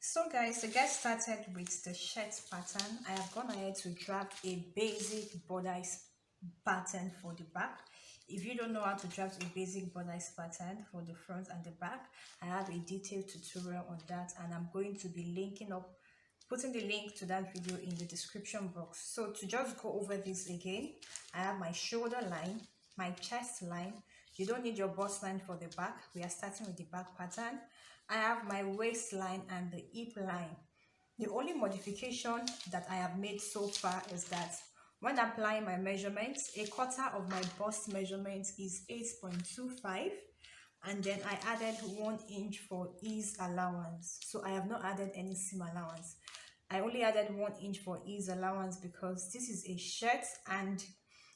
So guys, to get started with the shirt pattern, I have gone ahead to draft a basic bodice pattern for the back. If you don't know how to draft a basic bodice pattern for the front and the back, I have a detailed tutorial on that, and I'm going to be putting the link to that video in the description box. So to just go over this again, I have my shoulder line, my chest line. You don't need your bust line for the back. We are starting with the back pattern. I have my waistline and the hip line. The only modification that I have made so far is that when applying my measurements, a quarter of my bust measurement is 8.25, and then I added 1 inch for ease allowance. So I have not added any seam allowance. I only added 1 inch for ease allowance because this is a shirt, and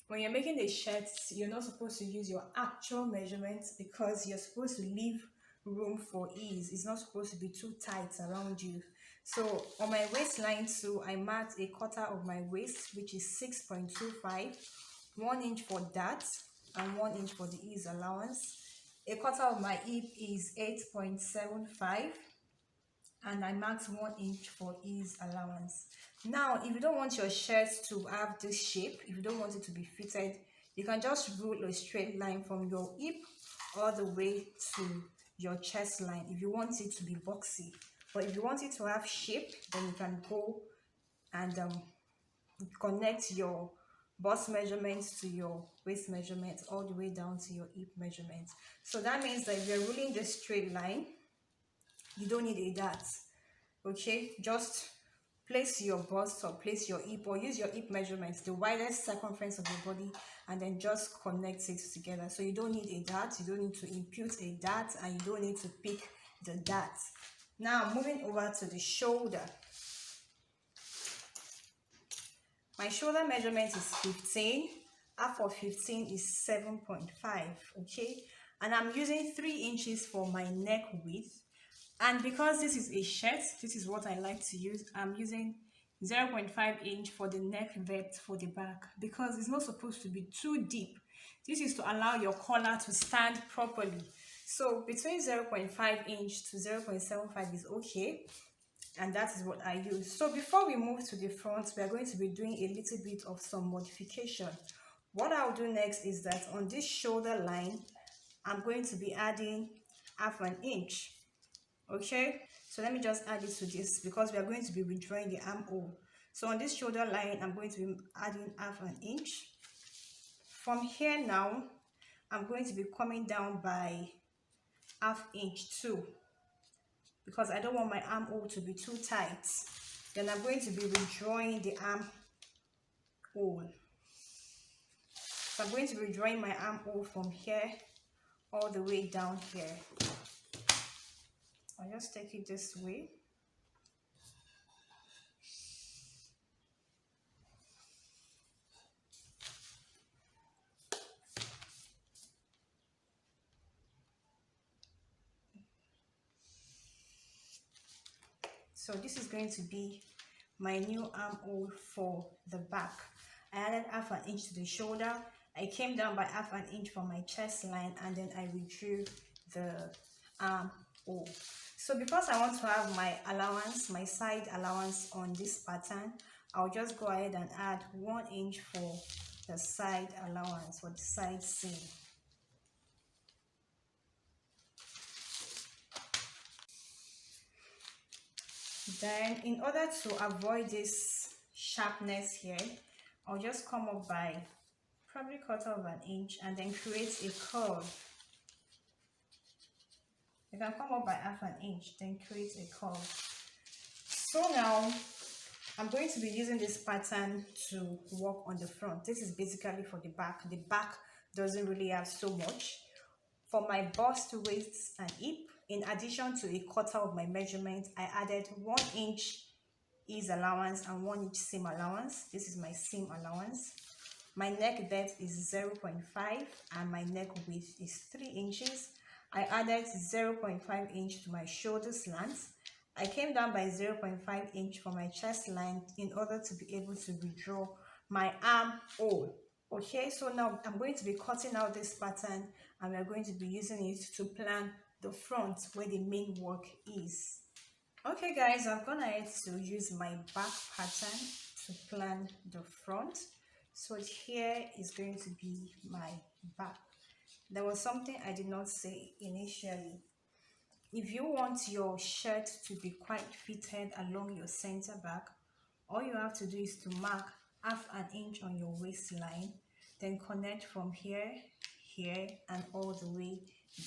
when you're making a shirt, you're not supposed to use your actual measurements because you're supposed to leave room for ease. It's not supposed to be too tight around you. So on my waistline too, I marked a quarter of my waist, which is 6.25, 1 inch for that and 1 inch for the ease allowance. A quarter of my hip is 8.75, and I marked 1 inch for ease allowance. Now, if you don't want your shirt to have this shape, if you don't want it to be fitted, you can just rule a straight line from your hip all the way to your chest line if you want it to be boxy. But if you want it to have shape, then you can go and connect your bust measurements to your waist measurements all the way down to your hip measurements. So that means that if you're ruling this straight line, you don't need a dart. Okay, just place your bust or place your hip, or use your hip measurements, the widest circumference of your body, and then just connect it together. So you don't need a dart, you don't need to impute a dart, and you don't need to pick the dart. Now moving over to the shoulder. My shoulder measurement is 15. Half of 15 is 7.5. Okay, and I'm using 3 inches for my neck width. And because this is a shirt, this is what I like to use. I'm using 0.5 inch for the neck depth for the back because it's not supposed to be too deep. This is to allow your collar to stand properly. So between 0.5 inch to 0.75 is okay, and that is what I use. So before we move to the front, we are going to be doing a little bit of some modification. What I'll do next is that on this shoulder line, I'm going to be adding half an inch. Okay, so let me just add it to this because we are going to be withdrawing the armhole. So on this shoulder line, I'm going to be adding half an inch. From here now, I'm going to be coming down by half inch too because I don't want my armhole to be too tight. Then I'm going to be withdrawing the armhole. So I'm going to be withdrawing my armhole from here all the way down here. I'll just take it this way. So this is going to be my new armhole for the back. I added half an inch to the shoulder. I came down by half an inch for my chest line, and then I withdrew the armhole. So because I want to have my allowance, my side allowance on this pattern, I'll just go ahead and add 1 inch for the side allowance, for the side seam. Then in order to avoid this sharpness here, I'll just come up by probably 1/4 of an inch and then create a curve. You can come up by half an inch, then create a curve. So now I'm going to be using this pattern to work on the front. This is basically for the back. The back doesn't really have so much. For my bust, waist, and hip, in addition to a quarter of my measurement, I added 1 inch ease allowance and 1 inch seam allowance. This is my seam allowance. My neck depth is 0.5 and my neck width is 3 inches. I added 0.5 inch to my shoulder slant. I came down by 0.5 inch for my chest line in order to be able to withdraw my armhole. Okay, so now I'm going to be cutting out this pattern and we're going to be using it to plan the front where the main work is. Okay guys, I've gone ahead to use my back pattern to plan the front. So here is going to be my back. There was something I did not say initially. If you want your shirt to be quite fitted along your center back, all you have to do is to mark half an inch on your waistline, then connect from here, here, and all the way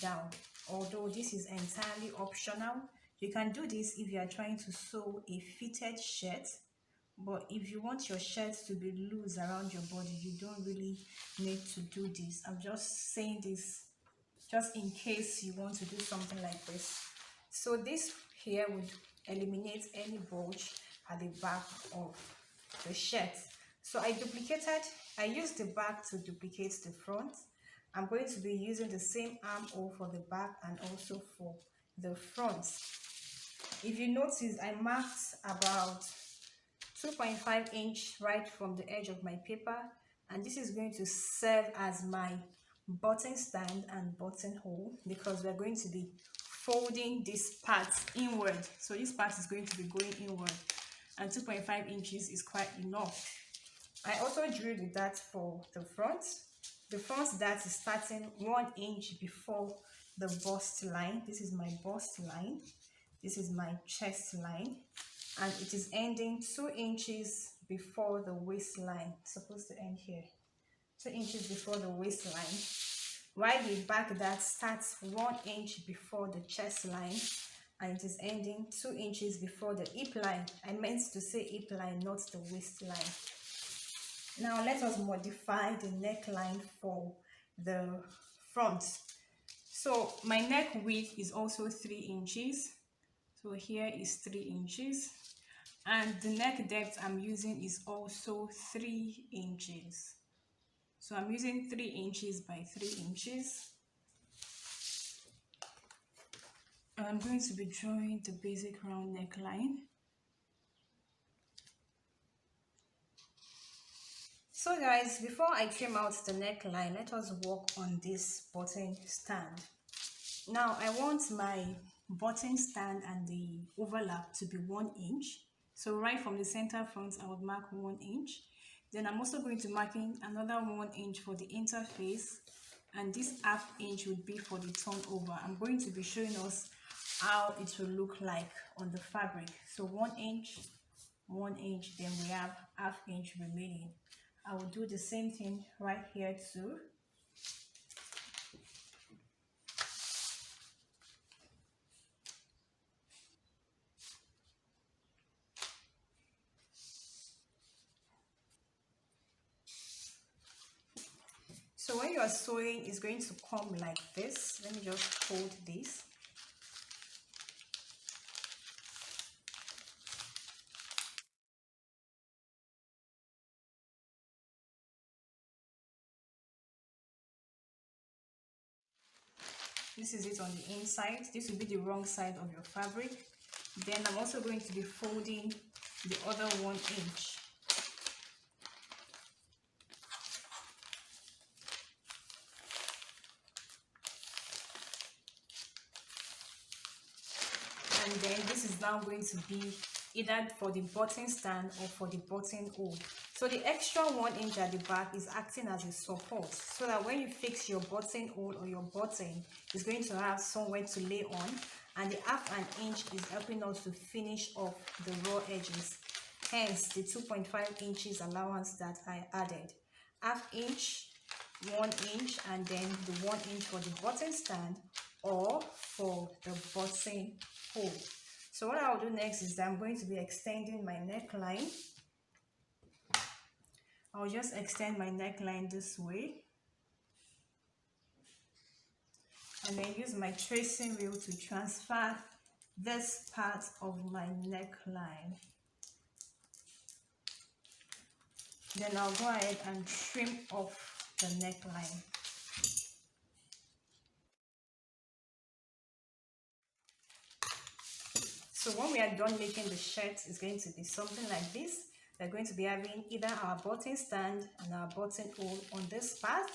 down. Although this is entirely optional, you can do this if you are trying to sew a fitted shirt. But if you want your shirt to be loose around your body, you don't really need to do this. I'm just saying this just in case you want to do something like this. So this here would eliminate any bulge at the back of the shirt. So I used the back to duplicate the front. I'm going to be using the same armhole for the back and also for the front. If you notice, I marked about 2.5 inch right from the edge of my paper, and this is going to serve as my button stand and buttonhole because we're going to be folding this part inward. So this part is going to be going inward, and 2.5 inches is quite enough. I also drew the dart for the front. The front dart is starting 1 inch before the bust line. This is my bust line. This is my chest line, and it is ending 2 inches before the waistline. It's supposed to end here, 2 inches before the waistline, while the back that starts 1 inch before the chest line, and it is ending 2 inches before the hip line. I meant to say hip line, not the waistline. Now let us modify the neckline for the front. So my neck width is also 3 inches. So here is 3 inches, and the neck depth I'm using is also 3 inches. So I'm using 3 inches by 3 inches. And I'm going to be drawing the basic round neckline. So guys, before I trim out the neckline, let us work on this button stand. Now I want my button stand and the overlap to be 1 inch. So right from the center front, I would mark 1 inch. Then I'm also going to mark in another 1 inch for the interface, and this ½ inch would be for the turnover. I'm going to be showing us how it will look like on the fabric. So 1 inch, 1 inch, then we have ½ inch remaining. I will do the same thing right here too. So when you are sewing, it's going to come like this. Let me just fold this. This is it on the inside. This will be the wrong side of your fabric. Then I'm also going to be folding the other 1 inch. And then this is now going to be either for the button stand or for the buttonhole. So the extra 1 inch at the back is acting as a support, so that when you fix your buttonhole or your button, it's going to have somewhere to lay on, and the ½ inch is helping us to finish off the raw edges. Hence the 2.5 inches allowance that I added. ½ inch, 1 inch, and then the 1 inch for the button stand or for the buttonhole. So what I'll do next is that I'm going to be extending my neckline. I'll just extend my neckline this way, and then use my tracing wheel to transfer this part of my neckline. Then I'll go ahead and trim off the neckline. So when we are done making the shirt, it's going to be something like this. We're going to be having either our button stand and our buttonhole on this part.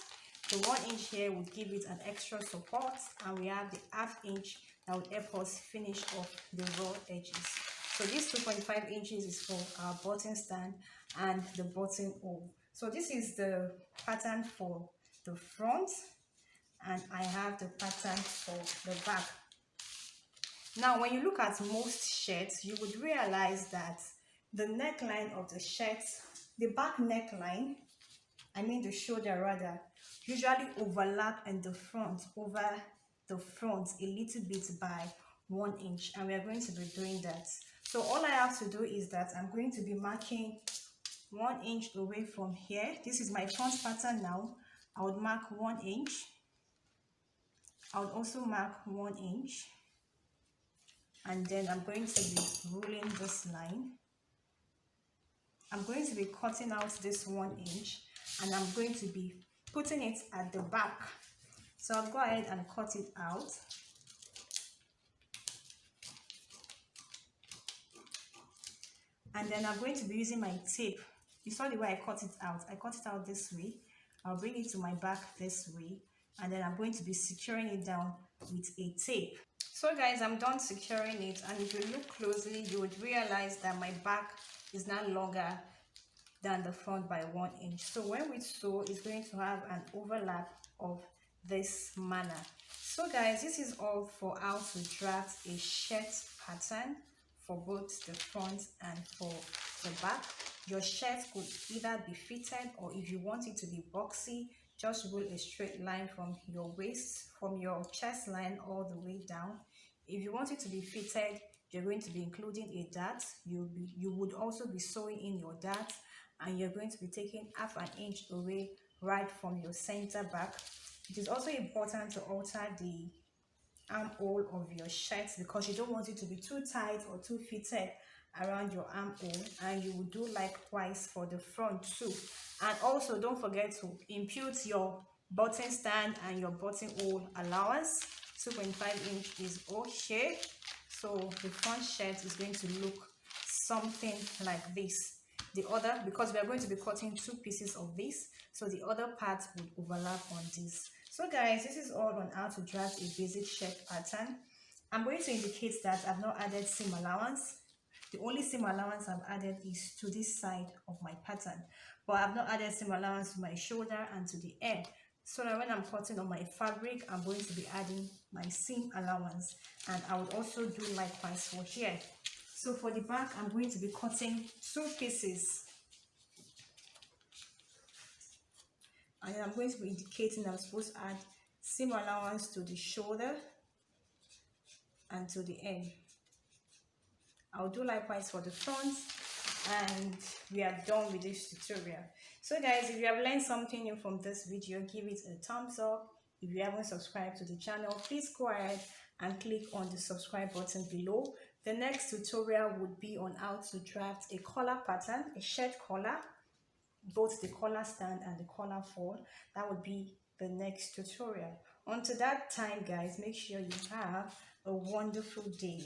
The 1 inch here would give it an extra support, and we have the ½ inch that would help us finish off the raw edges. So this 2.5 inches is for our button stand and the buttonhole. So this is the pattern for the front, and I have the pattern for the back. Now when you look at most shirts, you would realize that the neckline of the shirt, the back neckline, I mean the shoulder rather, usually overlap in the front, over the front a little bit by 1 inch, and we are going to be doing that. So all I have to do is that I'm going to be marking 1 inch away from here. This is my front pattern now. I would mark 1 inch. I would also mark 1 inch, and then I'm going to be ruling this line. I'm going to be cutting out this 1 inch, and I'm going to be putting it at the back. So I'll go ahead and cut it out. And then I'm going to be using my tape. You saw the way I cut it out. I cut it out this way. I'll bring it to my back this way, and then I'm going to be securing it down with a tape. So guys, I'm done securing it, and if you look closely, you would realize that my back is now longer than the front by 1 inch. So when we sew, it's going to have an overlap of this manner. So guys, this is all for how to draft a shirt pattern for both the front and for the back. Your shirt could either be fitted, or if you want it to be boxy, just roll a straight line from your waist, from your chest line all the way down. If you want it to be fitted, you're going to be including a dart. You would also be sewing in your dart, and you're going to be taking half an inch away right from your center back. It is also important to alter the armhole of your shirt, because you don't want it to be too tight or too fitted around your armhole, and you will do likewise for the front too. And also don't forget to impute your button stand and your buttonhole allowance. 2.5 inch is okay. So the front shirt is going to look something like this. The other, because we are going to be cutting 2 pieces of this, so the other part would overlap on this. So guys, this is all on how to draft a basic shirt pattern. I'm going to indicate that I've not added seam allowance. The only seam allowance I've added is to this side of my pattern, but I've not added seam allowance to my shoulder and to the end. So that when I'm cutting on my fabric, I'm going to be adding my seam allowance, and I would also do likewise for here. So for the back, I'm going to be cutting 2 pieces, and I'm going to be indicating I'm supposed to add seam allowance to the shoulder and to the end. I'll do likewise for the front, and we are done with this tutorial. So guys, if you have learned something new from this video, give it a thumbs up. If you haven't subscribed to the channel, please go ahead and click on the subscribe button below. The next tutorial would be on how to draft a collar pattern, a shirt collar, both the collar stand and the collar fall. That would be the next tutorial. Until that time guys, make sure you have a wonderful day.